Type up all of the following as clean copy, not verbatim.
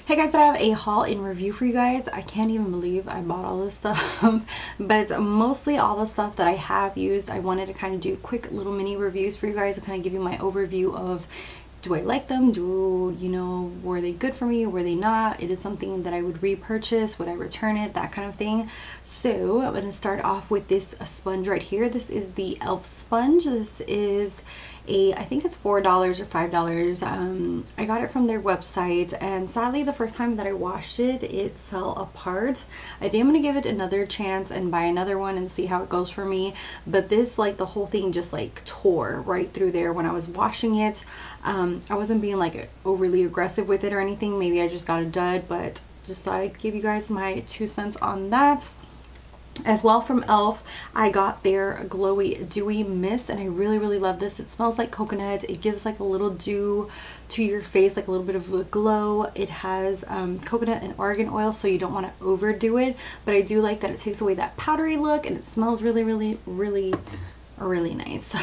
Hey guys, I have a haul and review for you guys. I can't even believe I bought all this stuff, but mostly all the stuff that I have used. I wanted to kind of do quick little mini reviews for you guys to kind of give you my overview of, do I like them? Were they good for me? Were they not? It is something that I would repurchase. Would I return it? That kind of thing. So I'm going to start off with this sponge right here. This is the e.l.f. sponge. This is I think it's $4 or $5. I got it from their website, and sadly the first time that I washed it, it fell apart. I think I'm gonna give it another chance and buy another one and see how it goes for me. But this, like, the whole thing just like tore right through there when I was washing it. I wasn't being like overly aggressive with it or anything. Maybe I just got a dud, but just thought I'd give you guys my 2 cents on that. As well, from e.l.f. I got their glowy dewy mist, and I really love this. It smells like coconut. It gives like a little dew to your face, like a little bit of a glow. It has coconut and argan oil, so you don't want to overdo it, but I do like that it takes away that powdery look, and it smells really nice.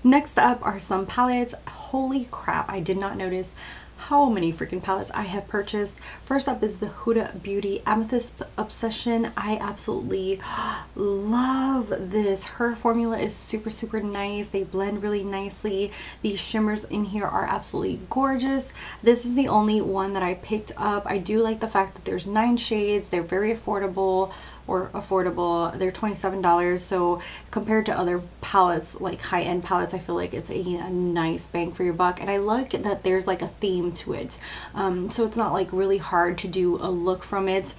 Next up are some palettes. Holy crap, I did not notice how many freaking palettes I have purchased. First up is the Huda Beauty Amethyst Obsession. I absolutely love this. Her formula is super nice. They blend really nicely. These shimmers in here are absolutely gorgeous. This is the only one that I picked up. I do like the fact that there's 9 shades. They're very affordable. They're $27, so compared to other palettes, like high-end palettes, I feel like it's a nice bang for your buck. And I like that there's like a theme to it, so it's not like really hard to do a look from it.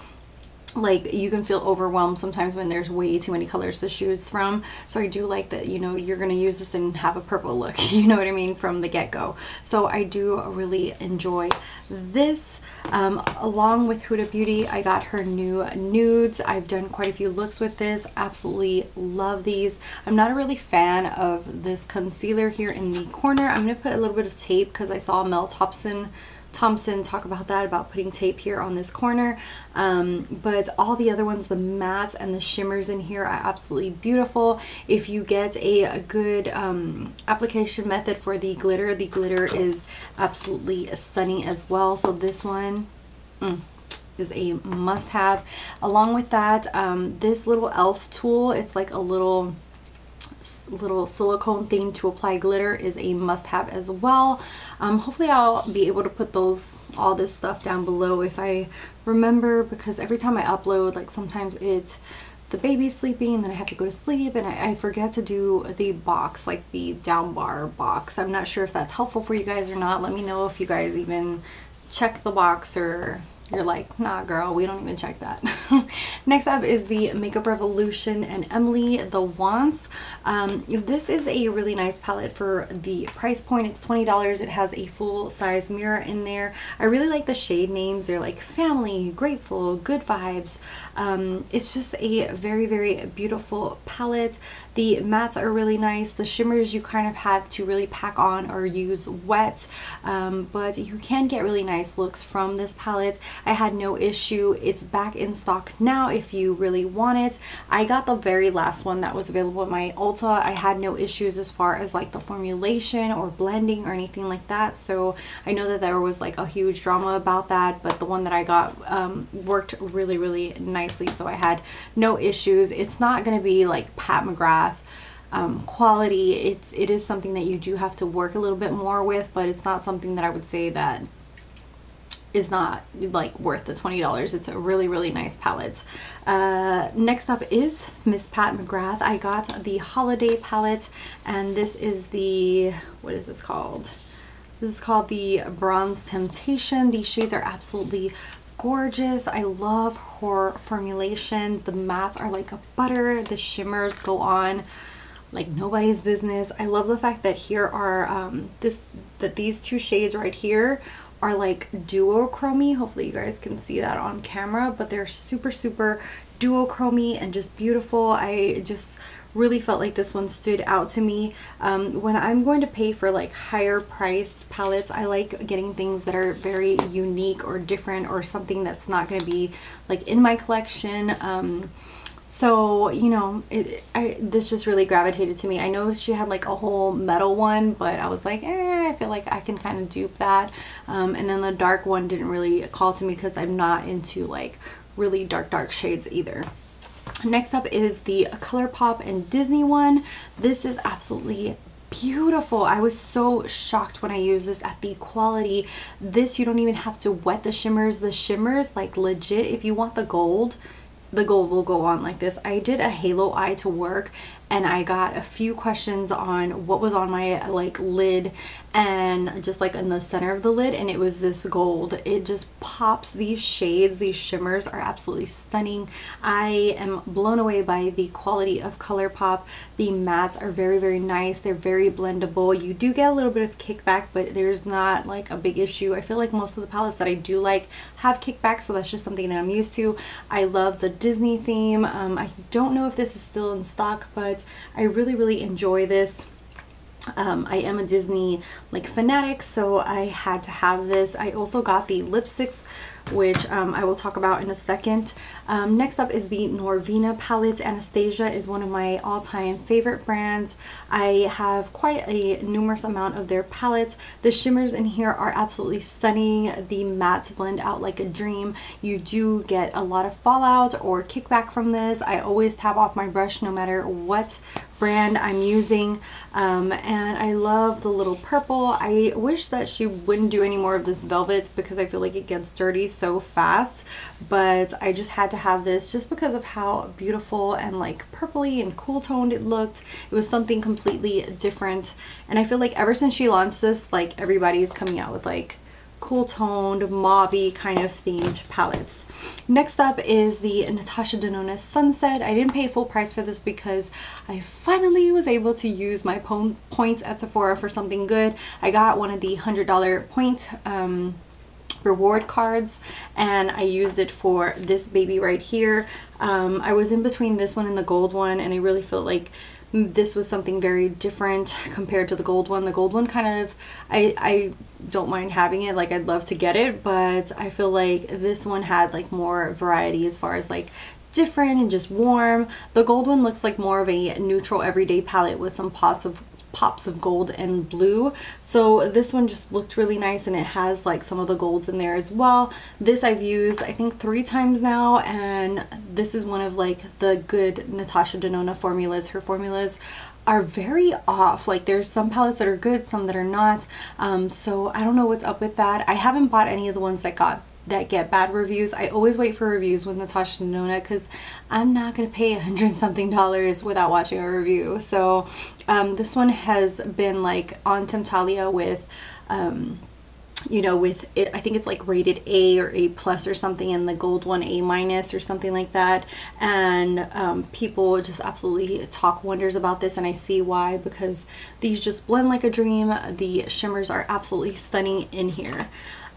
Like, you can feel overwhelmed sometimes when there's way too many colors to choose from. So I do like that, you're gonna use this and have a purple look, you know what I mean, from the get-go. So I do really enjoy this. Along with Huda Beauty, I got her new nudes. I've done quite a few looks with this. Absolutely love these. I'm not a really fan of this concealer here in the corner. I'm gonna put a little bit of tape because I saw Mel Thompson talk about that, about putting tape here on this corner. But all the other ones, the mattes and the shimmers in here, are absolutely beautiful. If you get a good application method for the glitter is absolutely stunning as well. So this one is a must-have. Along with that, this little e.l.f. tool, it's like a little silicone thing to apply glitter, is a must-have as well. Hopefully I'll be able to put all this stuff down below if I remember, because every time I upload, like, sometimes it's the baby's sleeping and then I have to go to sleep and I forget to do the box, like the down bar box. I'm not sure if that's helpful for you guys or not. Let me know if you guys even check the box, or you're like, nah girl, we don't even check that. Next up is the Makeup Revolution and Emily the Wants. This is a really nice palette for the price point. It's $20. It has a full-size mirror in there. I really like the shade names. They're like Family, Grateful, Good Vibes. It's just a very beautiful palette. The mattes are really nice. The shimmers you kind of have to really pack on or use wet, but you can get really nice looks from this palette. I had no issue. It's back in stock now if you really want it. I got the very last one that was available at my Ulta. I had no issues as far as like the formulation or blending or anything like that. So I know that there was like a huge drama about that, but the one that I got worked really nicely, so I had no issues. It's not going to be like Pat McGrath quality. It is something that you do have to work a little bit more with, but it's not something that I would say that is not like worth the $20. It's a really nice palette. Next up is Miss Pat McGrath. I got the holiday palette, and this is the, what is this called? This is called the Bronze Temptation. These shades are absolutely gorgeous. I love her formulation. The mattes are like a butter. The shimmers go on like nobody's business. I love the fact that here are these 2 shades right here are like duochromy. Hopefully you guys can see that on camera, but they're super duochromy and just beautiful. I just really felt like this one stood out to me. When I'm going to pay for like higher priced palettes, I like getting things that are very unique or different, or something that's not going to be like in my collection. So, you know, this just really gravitated to me. I know she had like a whole metal one, but I was like, I feel like I can kind of dupe that. And then the dark one didn't really call to me because I'm not into like really dark shades either. Next up is the ColourPop and Disney one. This is absolutely beautiful. I was so shocked when I used this at the quality. This, you don't even have to wet the shimmers. The shimmers, like legit, if you want the gold will go on like this. I did a halo eye to work and I got a few questions on what was on my like lid and just like in the center of the lid, and it was this gold. It just pops. These shades, these shimmers are absolutely stunning. I am blown away by the quality of ColourPop. The mattes are very nice. They're very blendable. You do get a little bit of kickback, but there's not like a big issue. I feel like most of the palettes that I do like have kickback, so that's just something that I'm used to. I love the Disney theme. I don't know if this is still in stock, but I really enjoy this. I am a Disney like fanatic, so I had to have this. I also got the lipsticks, which I will talk about in a second. Next up is the Norvina palette. Anastasia is one of my all-time favorite brands. I have quite a numerous amount of their palettes. The shimmers in here are absolutely stunning. The mattes blend out like a dream. You do get a lot of fallout or kickback from this. I always tap off my brush no matter what brand I'm using, and I love the little purple. I wish that she wouldn't do any more of this velvet because I feel like it gets dirty so fast, but I just had to have this just because of how beautiful and like purpley and cool toned it looked. It was something completely different, and I feel like ever since she launched this, like everybody's coming out with like cool toned mauve-y kind of themed palettes. Next up is the Natasha Denona Sunset. I didn't pay full price for this because I finally was able to use my points at Sephora for something good. I got one of the $100 point reward cards and I used it for this baby right here. I was in between this one and the gold one, and I really felt like this was something very different compared to the gold one. The gold one kind of, I don't mind having it, like I'd love to get it, but I feel like this one had like more variety as far as like different and just warm. The gold one looks like more of a neutral everyday palette with some pops of gold and blue. So this one just looked really nice, and it has like some of the golds in there as well. This I've used I think 3 times now, and this is one of like the good Natasha Denona formulas. Her formulas are very off. Like there's some palettes that are good, some that are not. So I don't know what's up with that. I haven't bought any of the ones that get bad reviews. I always wait for reviews with Natasha Denona because I'm not gonna pay $100-something without watching a review. So this one has been like on Temptalia with you know, with it, I think it's like rated A or A plus or something, and the gold one A minus or something like that. And people just absolutely talk wonders about this, and I see why, because these just blend like a dream. The shimmers are absolutely stunning in here.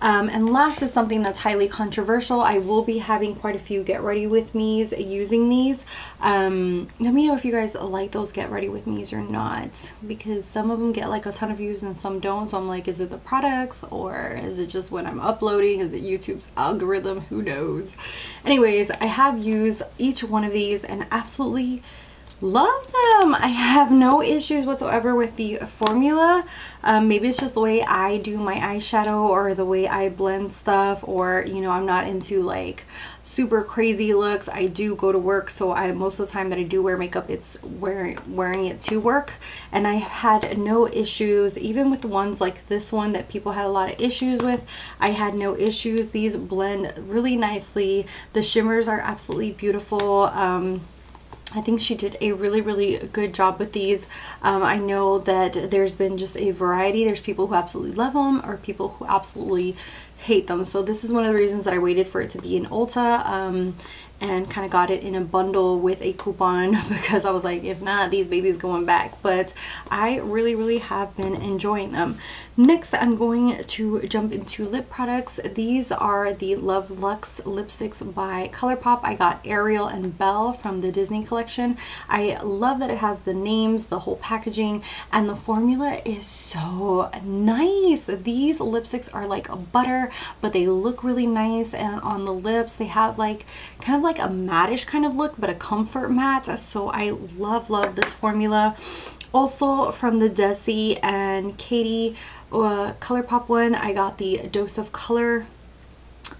And last is something that's highly controversial. I will be having quite a few get ready with me's using these. Let me know if you guys like those get ready with me's or not, because some of them get like a ton of views and some don't. So I'm like, is it the products or is it just when I'm uploading? Is it YouTube's algorithm? Who knows? Anyways, I have used each one of these and absolutely love them. I have no issues whatsoever with the formula. Maybe it's just the way I do my eyeshadow or the way I blend stuff, or you know, I'm not into like super crazy looks. I do go to work, so most of the time that I do wear makeup, it's wearing it to work, and I had no issues. Even with the ones like this one that people had a lot of issues with, I had no issues. These blend really nicely. The shimmers are absolutely beautiful. I think she did a really good job with these. I know that there's been just a variety. There's people who absolutely love them or people who absolutely hate them. So this is one of the reasons that I waited for it to be in Ulta and kind of got it in a bundle with a coupon, because I was like, if not, these babies going back. But I really have been enjoying them. Next, I'm going to jump into lip products. These are the Love Luxe lipsticks by ColourPop. I got Ariel and Belle from the Disney collection. I love that it has the names, the whole packaging, and the formula is so nice. These lipsticks are like butter. but they look really nice and on the lips. They have like kind of like a matte-ish kind of look, but a comfort matte. So I love this formula. Also from the Desi and Katie ColourPop one, I got the Dose of Color,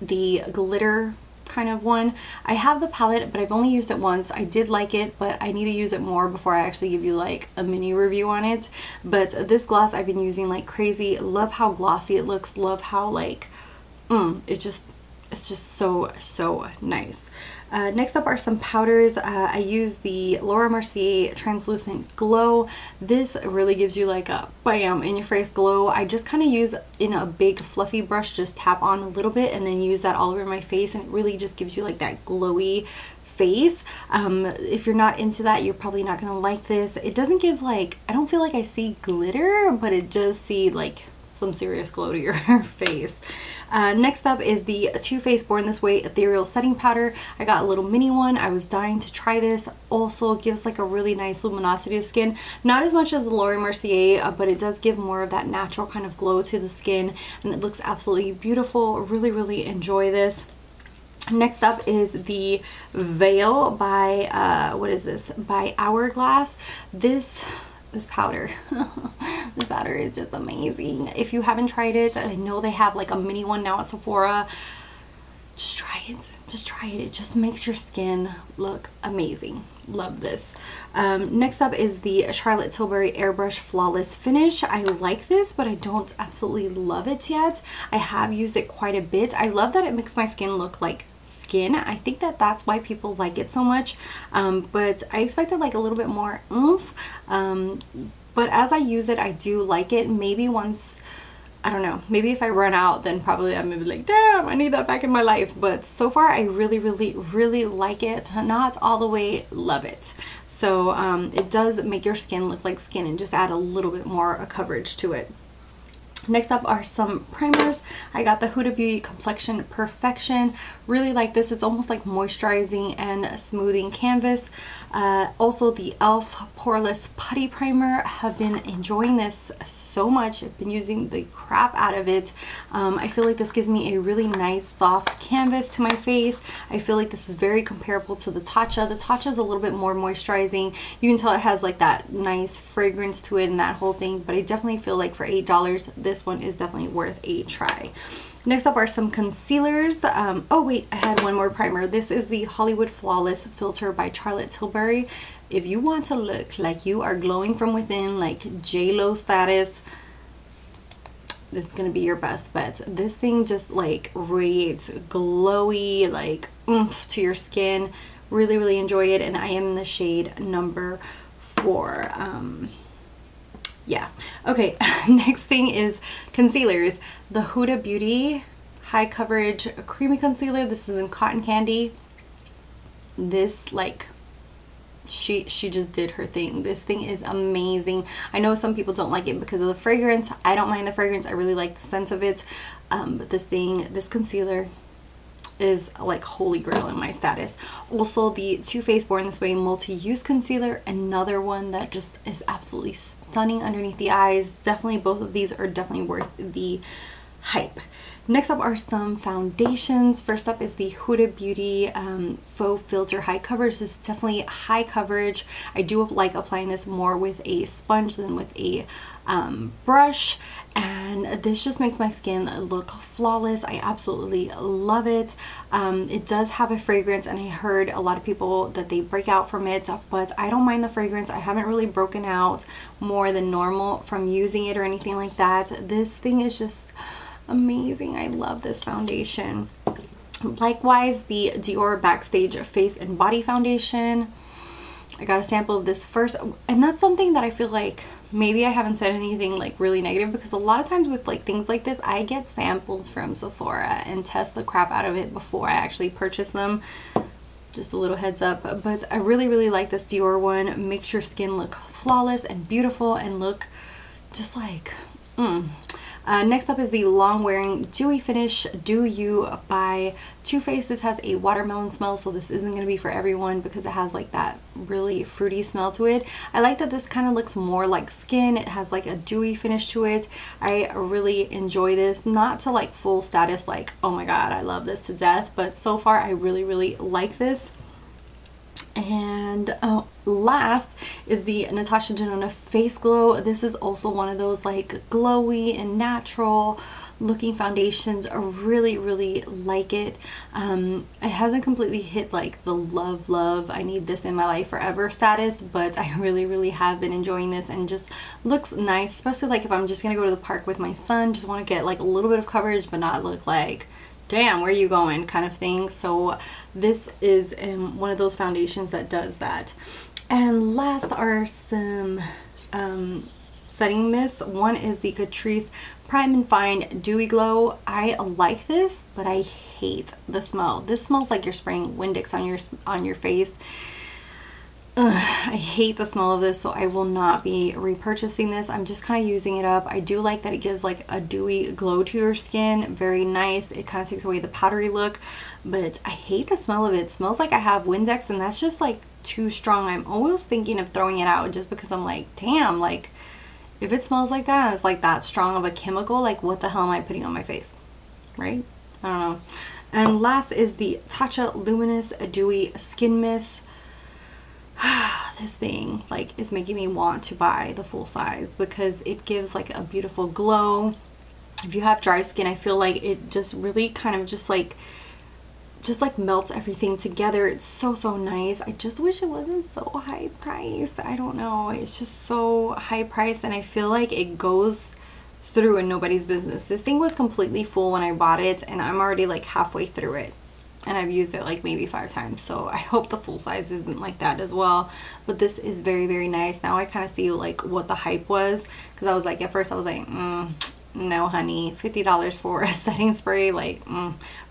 the glitter kind of one. I have the palette, but I've only used it once. I did like it, but I need to use it more before I actually give you like a mini review on it. But this gloss I've been using like crazy. Love how glossy it looks. Love how like it's just so nice. Next up are some powders. I use the Laura Mercier Translucent Glow. This really gives you like a bam in your face glow. I just kind of use in a big fluffy brush, just tap on a little bit and then use that all over my face, and it really just gives you like that glowy face. If you're not into that, you're probably not gonna like this. It doesn't give like, I don't feel like I see glitter, but it does see like some serious glow to your face. Next up is the Too Faced Born This Way Ethereal Setting Powder. I got a little mini one. I was dying to try this. Also gives like a really nice luminosity to skin. Not as much as the Laura Mercier, but it does give more of that natural kind of glow to the skin, and it looks absolutely beautiful. Really enjoy this. Next up is the Veil by, what is this? By Hourglass. This powder this powder is just amazing. If you haven't tried it, I know they have like a mini one now at Sephora. Just try it. Just try it. It just makes your skin look amazing. Love this. Next up is the Charlotte Tilbury Airbrush Flawless Finish. I like this, but I don't absolutely love it yet. I have used it quite a bit. I love that it makes my skin look like skin. I think that that's why people like it so much, but I expected like a little bit more oomph, but as I use it, I do like it. Maybe once, I don't know, maybe if I run out, then probably I'm gonna be like, damn, I need that back in my life. But so far I really like it. Not all the way love it. So it does make your skin look like skin and just add a little bit more coverage to it. Next up are some primers. I got the Huda Beauty Complexion Perfection. Really like this. It's almost like moisturizing and smoothing canvas. Also the e.l.f. Poreless Putty Primer. Have been enjoying this so much. I've been using the crap out of it. I feel like this gives me a really nice soft canvas to my face. I feel like this is very comparable to the Tatcha. The Tatcha is a little bit more moisturizing. You can tell it has like that nice fragrance to it and that whole thing, but I definitely feel like for $8, this one is definitely worth a try. Next up are some concealers. Oh wait, I had one more primer. This is the Hollywood Flawless Filter by Charlotte Tilbury. If you want to look like you are glowing from within, like J-Lo status, this is gonna be your best bet. This thing just like radiates glowy like oomph to your skin. Really enjoy it, and I am in the shade number 4. Yeah. Okay, next thing is concealers. The Huda Beauty High Coverage Creamy Concealer. This is in Cotton Candy. This, like, she just did her thing. This thing is amazing. I know some people don't like it because of the fragrance. I don't mind the fragrance. I really like the scent of it. But this concealer is like holy grail in my status. Also the Too Faced Born This Way Multi-Use Concealer. Another one that just is absolutely stunning underneath the eyes. Definitely both of these are definitely worth the hype. Next up are some foundations. First up is the Huda Beauty Faux Filter High Coverage. This is definitely high coverage. I do like applying this more with a sponge than with a brush, and this just makes my skin look flawless. I absolutely love it. It does have a fragrance, and I heard a lot of people that they break out from it, but I don't mind the fragrance. I haven't really broken out more than normal from using it or anything like that. This thing is just amazing. I love this foundation. Likewise, the Dior Backstage Face and Body Foundation. I got a sample of this first, and that's something that I feel like maybe I haven't said anything like really negative, because a lot of times with like things like this, I get samples from Sephora and test the crap out of it before I actually purchase them. Just a little heads up. But I really like this Dior one. Makes your skin look flawless and beautiful and look just like Next up is the Long Wearing Dewy Finish Do You by Too Faced. This has a watermelon smell, so this isn't going to be for everyone because it has like that really fruity smell to it. I like that this kind of looks more like skin. It has like a dewy finish to it. I really enjoy this. Not to like full status like, oh my god, I love this to death, but so far I really like this. And last is the Natasha Denona Face Glow. This is also one of those like glowy and natural looking foundations. I really like it. It hasn't completely hit like the love I need this in my life forever status, but I really have been enjoying this, and just looks nice, especially like if I'm just gonna go to the park with my son, just want to get like a little bit of coverage but not look like, damn, where are you going kind of thing. So this is one of those foundations that does that. And last are some setting mists. One is the Catrice Prime and Fine Dewy Glow. I like this, but I hate the smell. This smells like you're spraying Windex on your face. I hate the smell of this, so I will not be repurchasing this. I'm just kind of using it up. I do like that it gives like a dewy glow to your skin. Very nice. It kind of takes away the powdery look, but I hate the smell of it. It smells like I have Windex, and that's just like too strong. I'm always thinking of throwing it out just because I'm like, damn, like if it smells like that, it's like that strong of a chemical, like what the hell am I putting on my face, right? I don't know. And last is the Tatcha Luminous Dewy Skin Mist. This thing like is making me want to buy the full size because it gives like a beautiful glow. If you have dry skin, I feel like it just really kind of just like melts everything together. It's so nice. I just wish it wasn't so high priced. I don't know, it's just so high priced, and I feel like it goes through and nobody's business. This thing was completely full when I bought it, and I'm already like halfway through it, and I've used it like maybe 5 times, so I hope the full size isn't like that as well. But this is very nice. Now I kind of see like what the hype was, because I was like, at first I was like, no honey, $50 for a setting spray, like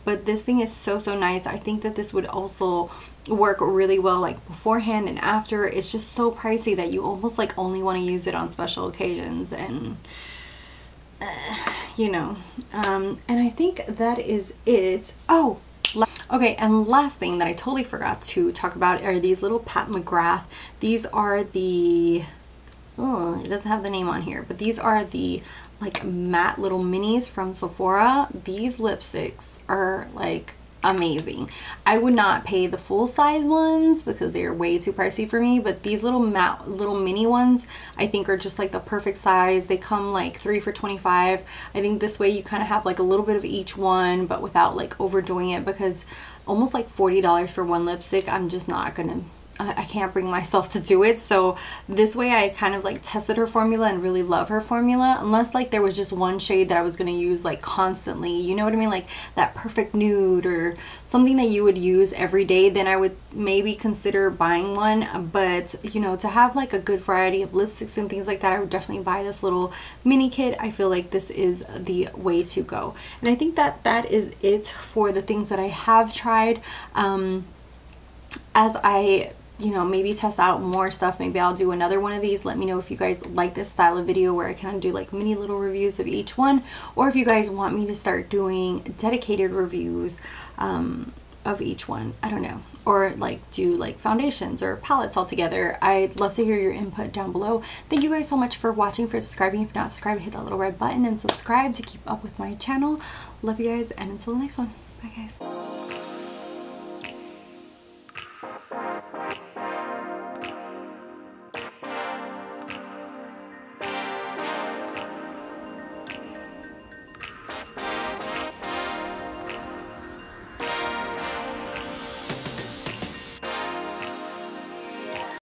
but this thing is so nice. I think that this would also work really well like beforehand and after. It's just so pricey that you almost like only want to use it on special occasions, and you know, and I think that is it. Oh, okay, and last thing that I totally forgot to talk about are these little Pat McGrath. These are the, it doesn't have the name on here, but these are the like matte little minis from Sephora. These lipsticks are like amazing. I would not pay the full size ones because they're way too pricey for me, but these little matte little mini ones I think are just like the perfect size. They come like 3 for $25. I think this way you kind of have like a little bit of each one, but without like overdoing it, because almost like $40 for one lipstick, I'm just not gonna, I can't bring myself to do it. So this way I kind of like tested her formula and really love her formula, unless like there was just one shade that I was going to use like constantly, you know what I mean, like that perfect nude or something that you would use every day, then I would maybe consider buying one. But you know, to have like a good variety of lipsticks and things like that, I would definitely buy this little mini kit. I feel like this is the way to go, and I think that that is it for the things that I have tried. As I, you know, maybe test out more stuff, maybe I'll do another one of these. Let me know if you guys like this style of video where I kind of do like mini little reviews of each one, or if you guys want me to start doing dedicated reviews of each one. I don't know, or like do like foundations or palettes all together. I'd love to hear your input down below. Thank you guys so much for watching, for subscribing. If you're not subscribed, hit that little red button and subscribe to keep up with my channel. Love you guys, and until the next one, bye guys.